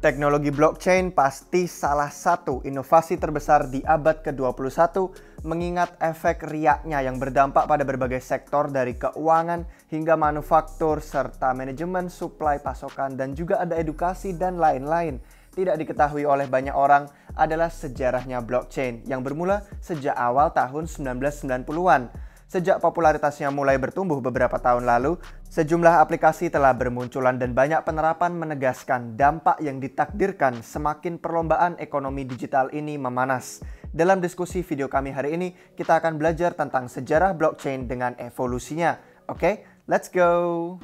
Teknologi blockchain pasti salah satu inovasi terbesar di abad ke-21 mengingat efek riaknya yang berdampak pada berbagai sektor dari keuangan hingga manufaktur serta manajemen supply pasokan dan juga ada edukasi dan lain-lain. Tidak diketahui oleh banyak orang adalah sejarahnya blockchain yang bermula sejak awal tahun 1990-an. Sejak popularitasnya mulai bertumbuh beberapa tahun lalu, sejumlah aplikasi telah bermunculan dan banyak penerapan menegaskan dampak yang ditakdirkan semakin perlombaan ekonomi digital ini memanas. Dalam diskusi video kami hari ini, kita akan belajar tentang sejarah blockchain dengan evolusinya. Oke, let's go!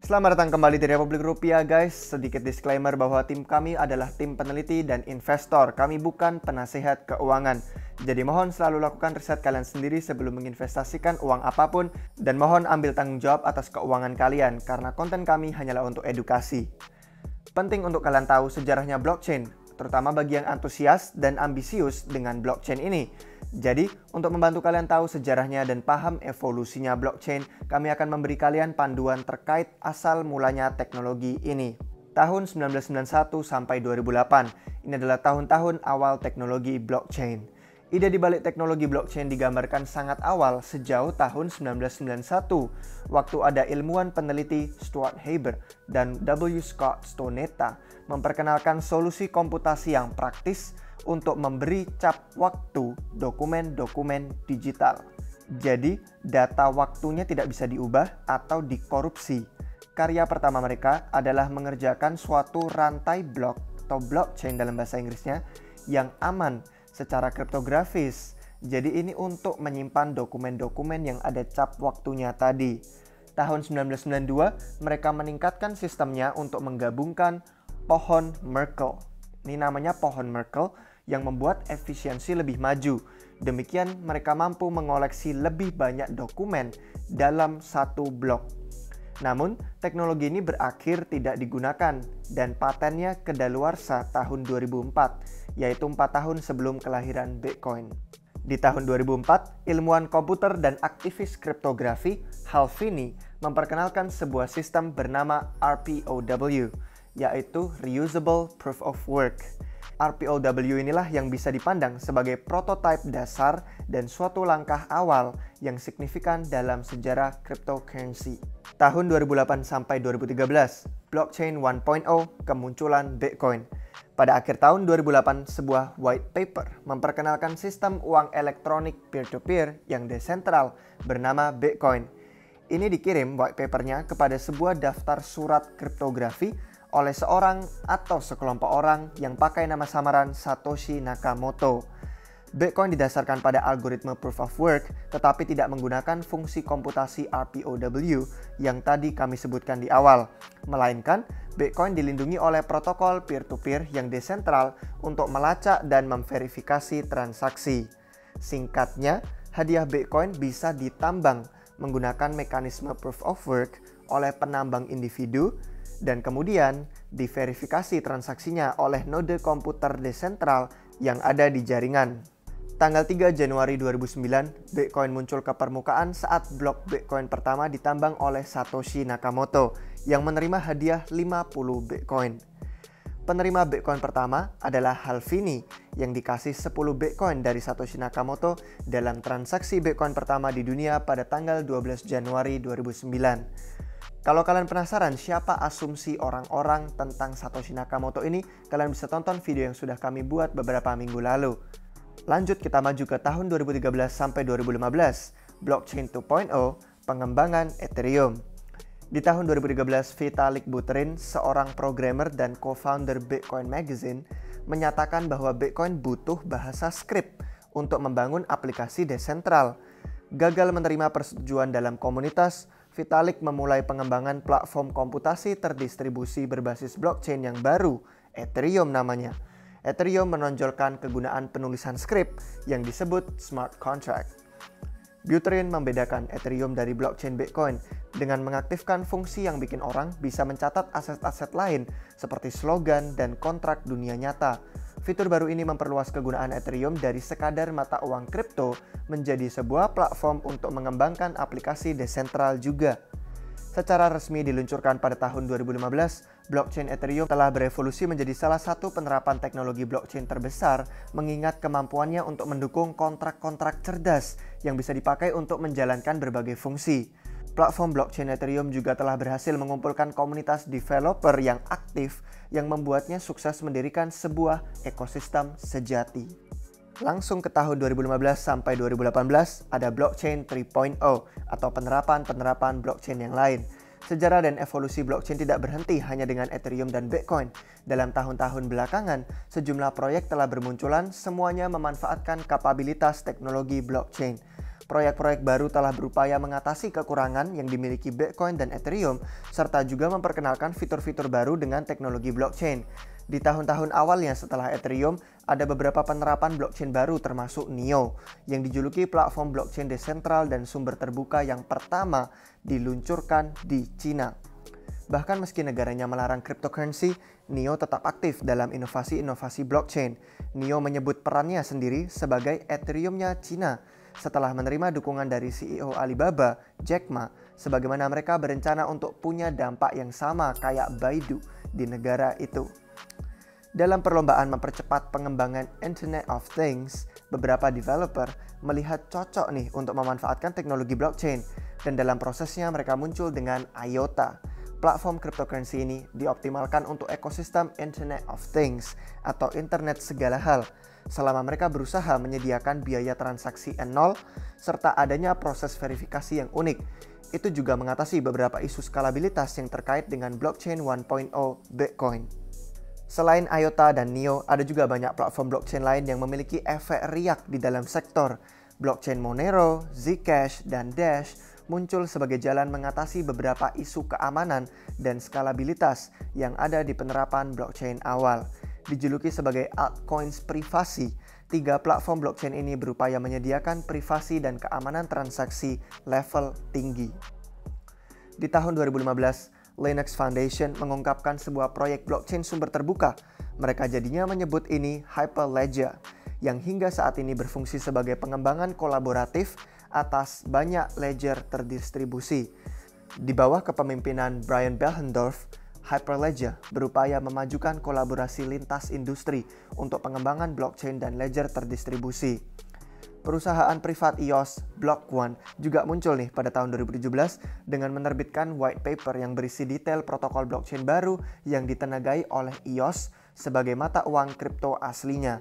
Selamat datang kembali di Republik Rupiah guys. Sedikit disclaimer bahwa tim kami adalah tim peneliti dan investor. Kami bukan penasehat keuangan. Jadi mohon selalu lakukan riset kalian sendiri sebelum menginvestasikan uang apapun. Dan mohon ambil tanggung jawab atas keuangan kalian karena konten kami hanyalah untuk edukasi. Penting untuk kalian tahu sejarahnya blockchain, terutama bagi yang antusias dan ambisius dengan blockchain ini. Jadi, untuk membantu kalian tahu sejarahnya dan paham evolusinya blockchain, kami akan memberi kalian panduan terkait asal mulanya teknologi ini. Tahun 1991 sampai 2008, ini adalah tahun-tahun awal teknologi blockchain. Ide di balik teknologi blockchain digambarkan sangat awal sejauh tahun 1991, waktu ada ilmuwan peneliti Stuart Haber dan W. Scott Stonetta memperkenalkan solusi komputasi yang praktis untuk memberi cap waktu dokumen-dokumen digital. Jadi, data waktunya tidak bisa diubah atau dikorupsi. Karya pertama mereka adalah mengerjakan suatu rantai blok atau blockchain dalam bahasa Inggrisnya yang aman secara kriptografis. Jadi ini untuk menyimpan dokumen-dokumen yang ada cap waktunya tadi. Tahun 1992, mereka meningkatkan sistemnya untuk menggabungkan pohon Merkle. Ini namanya pohon Merkle yang membuat efisiensi lebih maju. Demikian mereka mampu mengoleksi lebih banyak dokumen dalam satu blok. Namun, teknologi ini berakhir tidak digunakan dan patennya kedaluarsa tahun 2004, yaitu 4 tahun sebelum kelahiran Bitcoin. Di tahun 2004, ilmuwan komputer dan aktivis kriptografi Hal Finney memperkenalkan sebuah sistem bernama RPOW, yaitu Reusable Proof of Work. RPOW inilah yang bisa dipandang sebagai prototipe dasar dan suatu langkah awal yang signifikan dalam sejarah cryptocurrency. Tahun 2008 sampai 2013, Blockchain 1.0 kemunculan Bitcoin. Pada akhir tahun 2008, sebuah white paper memperkenalkan sistem uang elektronik peer-to-peer yang desentral bernama Bitcoin. Ini dikirim white papernya kepada sebuah daftar surat kriptografi oleh seorang atau sekelompok orang yang pakai nama samaran Satoshi Nakamoto. Bitcoin didasarkan pada algoritma Proof of Work, tetapi tidak menggunakan fungsi komputasi RPOW yang tadi kami sebutkan di awal. Melainkan, Bitcoin dilindungi oleh protokol peer-to-peer yang desentral untuk melacak dan memverifikasi transaksi. Singkatnya, hadiah Bitcoin bisa ditambang menggunakan mekanisme Proof of Work oleh penambang individu, dan kemudian diverifikasi transaksinya oleh node komputer desentral yang ada di jaringan. Tanggal 3 Januari 2009, Bitcoin muncul ke permukaan saat blok Bitcoin pertama ditambang oleh Satoshi Nakamoto yang menerima hadiah 50 Bitcoin. Penerima Bitcoin pertama adalah Hal Finney yang dikasih 10 Bitcoin dari Satoshi Nakamoto dalam transaksi Bitcoin pertama di dunia pada tanggal 12 Januari 2009. Kalau kalian penasaran siapa asumsi orang-orang tentang Satoshi Nakamoto ini, kalian bisa tonton video yang sudah kami buat beberapa minggu lalu. Lanjut kita maju ke tahun 2013 sampai 2015, Blockchain 2.0, pengembangan Ethereum. Di tahun 2013, Vitalik Buterin, seorang programmer dan co-founder Bitcoin Magazine, menyatakan bahwa Bitcoin butuh bahasa script untuk membangun aplikasi desentral. Gagal menerima persetujuan dalam komunitas, Vitalik memulai pengembangan platform komputasi terdistribusi berbasis blockchain yang baru, Ethereum namanya. Ethereum menonjolkan kegunaan penulisan skrip yang disebut smart contract. Buterin membedakan Ethereum dari blockchain Bitcoin dengan mengaktifkan fungsi yang bikin orang bisa mencatat aset-aset lain seperti slogan dan kontrak dunia nyata. Fitur baru ini memperluas kegunaan Ethereum dari sekadar mata uang kripto menjadi sebuah platform untuk mengembangkan aplikasi desentral juga. Secara resmi diluncurkan pada tahun 2015, blockchain Ethereum telah berevolusi menjadi salah satu penerapan teknologi blockchain terbesar, mengingat kemampuannya untuk mendukung kontrak-kontrak cerdas yang bisa dipakai untuk menjalankan berbagai fungsi. Platform blockchain Ethereum juga telah berhasil mengumpulkan komunitas developer yang aktif yang membuatnya sukses mendirikan sebuah ekosistem sejati. Langsung ke tahun 2015 sampai 2018 ada blockchain 3.0 atau penerapan blockchain yang lain. Sejarah dan evolusi blockchain tidak berhenti hanya dengan Ethereum dan Bitcoin. Dalam tahun-tahun belakangan, sejumlah proyek telah bermunculan, semuanya memanfaatkan kapabilitas teknologi blockchain. Proyek-proyek baru telah berupaya mengatasi kekurangan yang dimiliki Bitcoin dan Ethereum, serta juga memperkenalkan fitur-fitur baru dengan teknologi blockchain. Di tahun-tahun awalnya setelah Ethereum, ada beberapa penerapan blockchain baru termasuk NEO, yang dijuluki platform blockchain desentral dan sumber terbuka yang pertama diluncurkan di Cina. Bahkan meski negaranya melarang cryptocurrency, NEO tetap aktif dalam inovasi-inovasi blockchain. NEO menyebut perannya sendiri sebagai Ethereum-nya Cina, setelah menerima dukungan dari CEO Alibaba, Jack Ma, sebagaimana mereka berencana untuk punya dampak yang sama kayak Baidu di negara itu. Dalam perlombaan mempercepat pengembangan Internet of Things, beberapa developer melihat cocok nih untuk memanfaatkan teknologi blockchain, dan dalam prosesnya mereka muncul dengan IOTA. Platform cryptocurrency ini dioptimalkan untuk ekosistem Internet of Things atau Internet segala hal, selama mereka berusaha menyediakan biaya transaksi nol serta adanya proses verifikasi yang unik. Itu juga mengatasi beberapa isu skalabilitas yang terkait dengan blockchain 1.0 Bitcoin. Selain IOTA dan NEO, ada juga banyak platform blockchain lain yang memiliki efek riak di dalam sektor. Blockchain Monero, Zcash, dan Dash muncul sebagai jalan mengatasi beberapa isu keamanan dan skalabilitas yang ada di penerapan blockchain awal. Dijuluki sebagai altcoins privasi, 3 platform blockchain ini berupaya menyediakan privasi dan keamanan transaksi level tinggi. Di tahun 2015, Linux Foundation mengungkapkan sebuah proyek blockchain sumber terbuka. Mereka jadinya menyebut ini Hyperledger, yang hingga saat ini berfungsi sebagai pengembangan kolaboratif atas banyak ledger terdistribusi. Di bawah kepemimpinan Brian Behlendorf, Hyperledger berupaya memajukan kolaborasi lintas industri untuk pengembangan blockchain dan ledger terdistribusi. Perusahaan privat EOS, Block One, juga muncul nih pada tahun 2017 dengan menerbitkan white paper yang berisi detail protokol blockchain baru yang ditenagai oleh EOS sebagai mata uang kripto aslinya.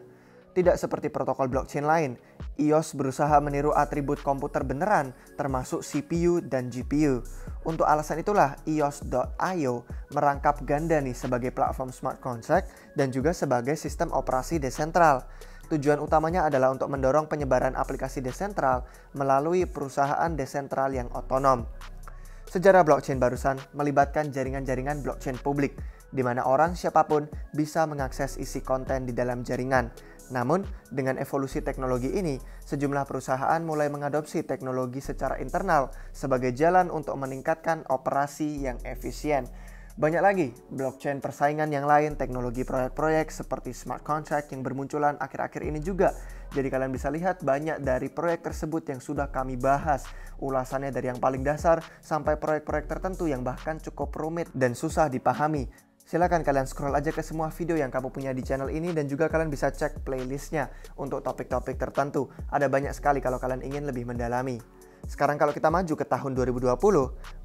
Tidak seperti protokol blockchain lain, EOS berusaha meniru atribut komputer beneran, termasuk CPU dan GPU. Untuk alasan itulah EOS.io merangkap ganda nih sebagai platform smart contract dan juga sebagai sistem operasi desentral. Tujuan utamanya adalah untuk mendorong penyebaran aplikasi desentral melalui perusahaan desentral yang otonom. Sejarah blockchain barusan melibatkan jaringan-jaringan blockchain publik, di mana orang siapapun bisa mengakses isi konten di dalam jaringan. Namun, dengan evolusi teknologi ini, sejumlah perusahaan mulai mengadopsi teknologi secara internal sebagai jalan untuk meningkatkan operasi yang efisien. Banyak lagi blockchain persaingan yang lain, teknologi proyek-proyek seperti smart contract yang bermunculan akhir-akhir ini juga. Jadi kalian bisa lihat banyak dari proyek tersebut yang sudah kami bahas. Ulasannya dari yang paling dasar sampai proyek-proyek tertentu yang bahkan cukup rumit dan susah dipahami. Silakan kalian scroll aja ke semua video yang kamu punya di channel ini dan juga kalian bisa cek playlistnya untuk topik-topik tertentu. Ada banyak sekali kalau kalian ingin lebih mendalami. Sekarang kalau kita maju ke tahun 2020,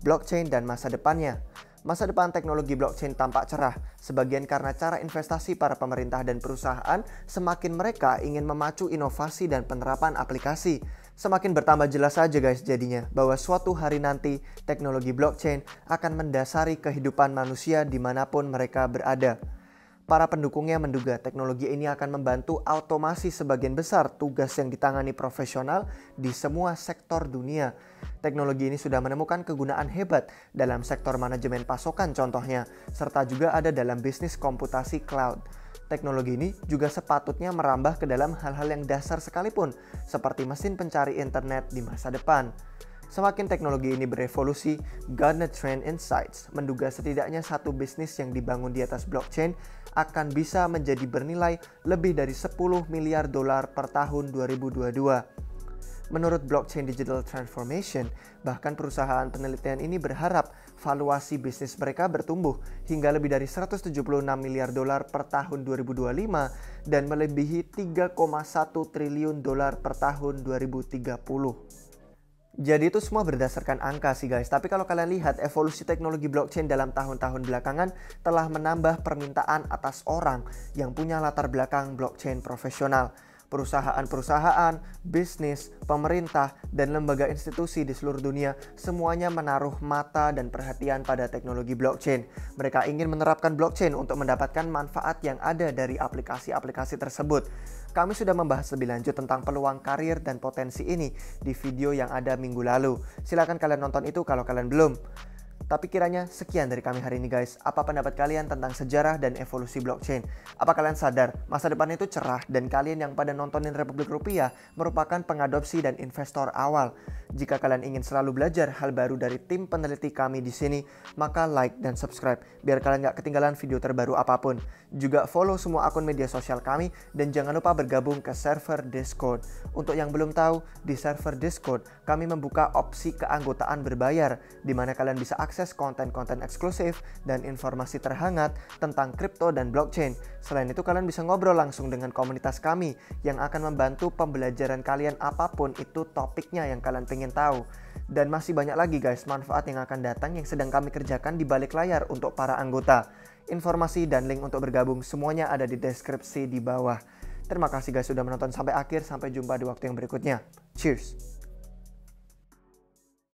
blockchain dan masa depannya. Masa depan teknologi blockchain tampak cerah, sebagian karena cara investasi para pemerintah dan perusahaan semakin mereka ingin memacu inovasi dan penerapan aplikasi. Semakin bertambah jelas saja guys jadinya bahwa suatu hari nanti teknologi blockchain akan mendasari kehidupan manusia dimanapun mereka berada. Para pendukungnya menduga teknologi ini akan membantu otomasi sebagian besar tugas yang ditangani profesional di semua sektor dunia. Teknologi ini sudah menemukan kegunaan hebat dalam sektor manajemen pasokan contohnya, serta juga ada dalam bisnis komputasi cloud. Teknologi ini juga sepatutnya merambah ke dalam hal-hal yang dasar sekalipun, seperti mesin pencari internet di masa depan. Semakin teknologi ini berevolusi, Gartner Trend Insights menduga setidaknya satu bisnis yang dibangun di atas blockchain akan bisa menjadi bernilai lebih dari 10 miliar dolar per tahun 2022. Menurut Blockchain Digital Transformation, bahkan perusahaan penelitian ini berharap valuasi bisnis mereka bertumbuh hingga lebih dari 176 miliar dolar per tahun 2025 dan melebihi 3,1 triliun dolar per tahun 2030. Jadi itu semua berdasarkan angka sih guys, tapi kalau kalian lihat evolusi teknologi blockchain dalam tahun-tahun belakangan telah menambah permintaan atas orang yang punya latar belakang blockchain profesional. Perusahaan-perusahaan, bisnis, pemerintah, dan lembaga institusi di seluruh dunia semuanya menaruh mata dan perhatian pada teknologi blockchain. Mereka ingin menerapkan blockchain untuk mendapatkan manfaat yang ada dari aplikasi-aplikasi tersebut. Kami sudah membahas lebih lanjut tentang peluang karir dan potensi ini di video yang ada minggu lalu. Silahkan kalian nonton itu kalau kalian belum. Tapi kiranya sekian dari kami hari ini guys. Apa pendapat kalian tentang sejarah dan evolusi blockchain? Apa kalian sadar masa depan itu cerah dan kalian yang pada nontonin Republik Rupiah merupakan pengadopsi dan investor awal? Jika kalian ingin selalu belajar hal baru dari tim peneliti kami di sini, maka like dan subscribe biar kalian gak ketinggalan video terbaru apapun. Juga follow semua akun media sosial kami dan jangan lupa bergabung ke server Discord. Untuk yang belum tahu, di server Discord kami membuka opsi keanggotaan berbayar di mana kalian bisa akses konten-konten eksklusif dan informasi terhangat tentang kripto dan blockchain. Selain itu kalian bisa ngobrol langsung dengan komunitas kami yang akan membantu pembelajaran kalian apapun itu topiknya yang kalian pengen tahu. Dan masih banyak lagi guys manfaat yang akan datang yang sedang kami kerjakan di balik layar untuk para anggota. Informasi dan link untuk bergabung semuanya ada di deskripsi di bawah. Terima kasih guys sudah menonton sampai akhir, sampai jumpa di waktu yang berikutnya. Cheers!